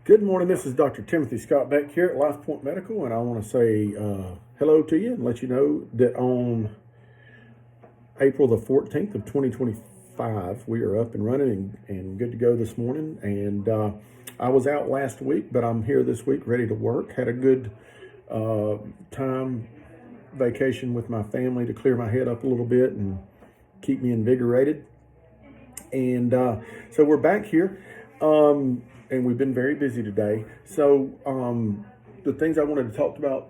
Good morning. This is Dr. Timothy Scott back here at Life Point Medical, and I want to say hello to you and let you know that on April the 14th of 2025, we are up and running and good to go this morning. And I was out last week, but I'm here this week ready to work. Had a good time vacation with my family to clear my head up a little bit and keep me invigorated. And so we're back here. And we've been very busy today. So the things I wanted to talk about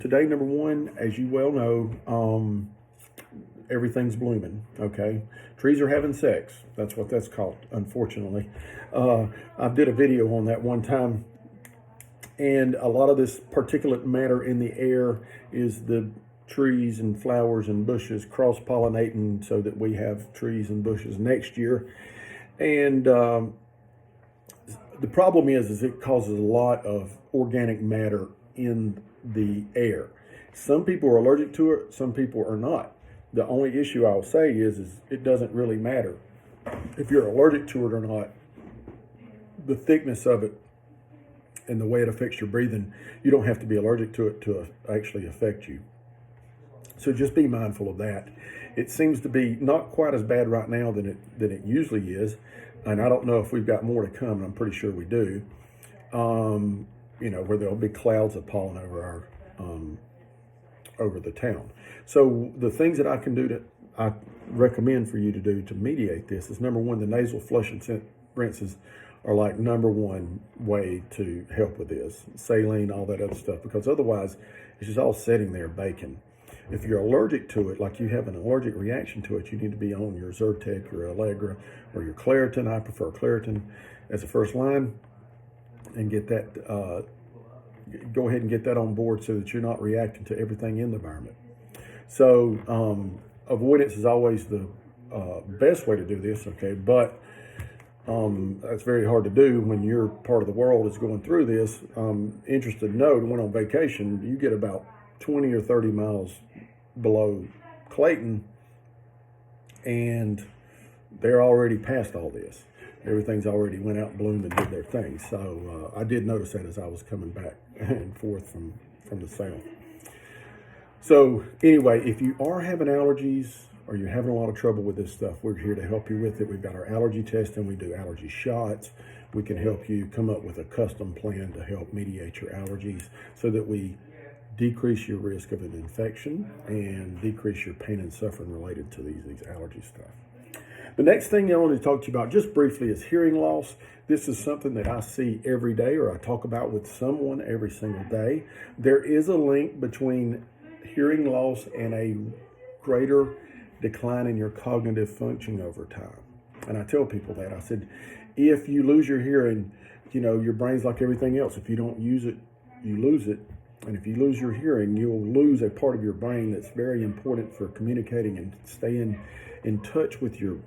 today, number one, as you well know, everything's blooming, okay? Trees are having sex. That's what that's called, unfortunately. I did a video on that one time, and a lot of this particulate matter in the air is the trees and flowers and bushes cross-pollinating so that we have trees and bushes next year. And the problem is it causes a lot of organic matter in the air. Some people are allergic to it, some people are not. The only issue I'll say is it doesn't really matter if you're allergic to it or not. The thickness of it and the way it affects your breathing, you don't have to be allergic to it to actually affect you. So just be mindful of that. It seems to be not quite as bad right now than it usually is. And I don't know if we've got more to come, and I'm pretty sure we do, where there'll be clouds of pollen over over the town. So the things that I recommend for you to do to mediate this is, number one, the nasal flush and rinses are like number one way to help with this. Saline, all that other stuff, because otherwise it's just all sitting there baking. If you're allergic to it, like you have an allergic reaction to it, you need to be on your Zyrtec, your Allegra, or your Claritin. I prefer Claritin as a first line, and get that. Go ahead and get that on board so that you're not reacting to everything in the environment. So avoidance is always the best way to do this, okay? But that's very hard to do when your part of the world is going through this. Interested to note, when on vacation, you get about 20 or 30 miles below Clayton, and they're already past all this. Everything's already went out and bloomed and did their thing. So I did notice that as I was coming back and forth from the south. So anyway, if you are having allergies or you're having a lot of trouble with this stuff, we're here to help you with it. We've got our allergy testing. We do allergy shots. We can help you come up with a custom plan to help mediate your allergies so that we decrease your risk of an infection and decrease your pain and suffering related to these allergy stuff. The next thing I want to talk to you about just briefly is hearing loss. This is something that I see every day, or I talk about with someone every single day. There is a link between hearing loss and a greater decline in your cognitive function over time. And I tell people that. I said, if you lose your hearing, your brain's like everything else. If you don't use it, you lose it. And if you lose your hearing, you'll lose a part of your brain that's very important for communicating and staying in touch with your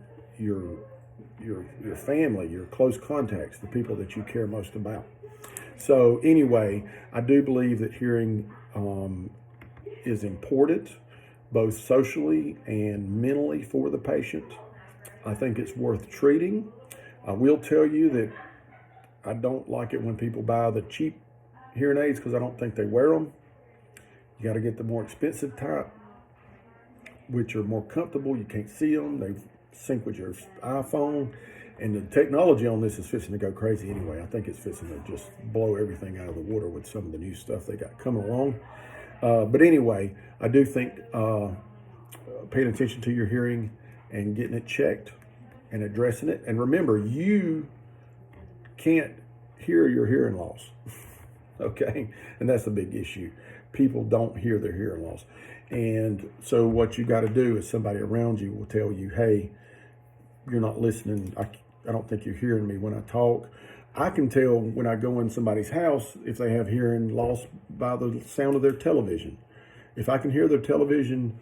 family, your close contacts, the people that you care most about. So anyway, I do believe that hearing is important, both socially and mentally for the patient. I think it's worth treating. I will tell you that I don't like it when people buy the cheap hearing aids because I don't think they wear them. You got to get the more expensive type, which are more comfortable. You can't see them. They sync with your iPhone. And the technology on this is fixing to go crazy anyway. I think it's fixing to just blow everything out of the water with some of the new stuff they got coming along. But anyway, I do think paying attention to your hearing and getting it checked and addressing it. And remember, you can't hear your hearing loss. Okay, and that's a big issue. People don't hear their hearing loss. And so what you got to do is somebody around you will tell you, hey, you're not listening. I don't think you're hearing me when I talk. I can tell when I go in somebody's house if they have hearing loss by the sound of their television. If I can hear their television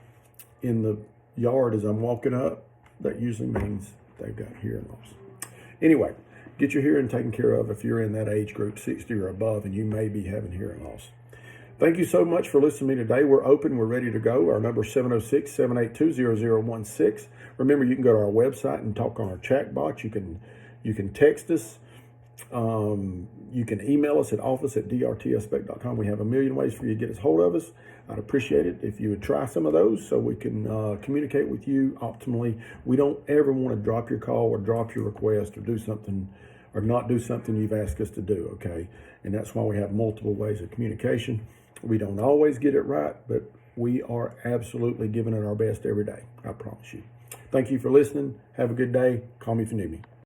in the yard as I'm walking up, that usually means they've got hearing loss. Anyway, get your hearing taken care of if you're in that age group, 60 or above, and you may be having hearing loss. Thank you so much for listening to me today. We're open. We're ready to go. Our number is 706-782-0016. Remember, you can go to our website and talk on our chat box. You can text us. You can email us at office@drtspec.com. We have a million ways for you to get a hold of us. I'd appreciate it if you would try some of those so we can communicate with you optimally. We don't ever want to drop your call or drop your request or do something or not do something you've asked us to do, okay? And that's why we have multiple ways of communication. We don't always get it right, but we are absolutely giving it our best every day. I promise you. Thank you for listening. Have a good day. Call me if you need me.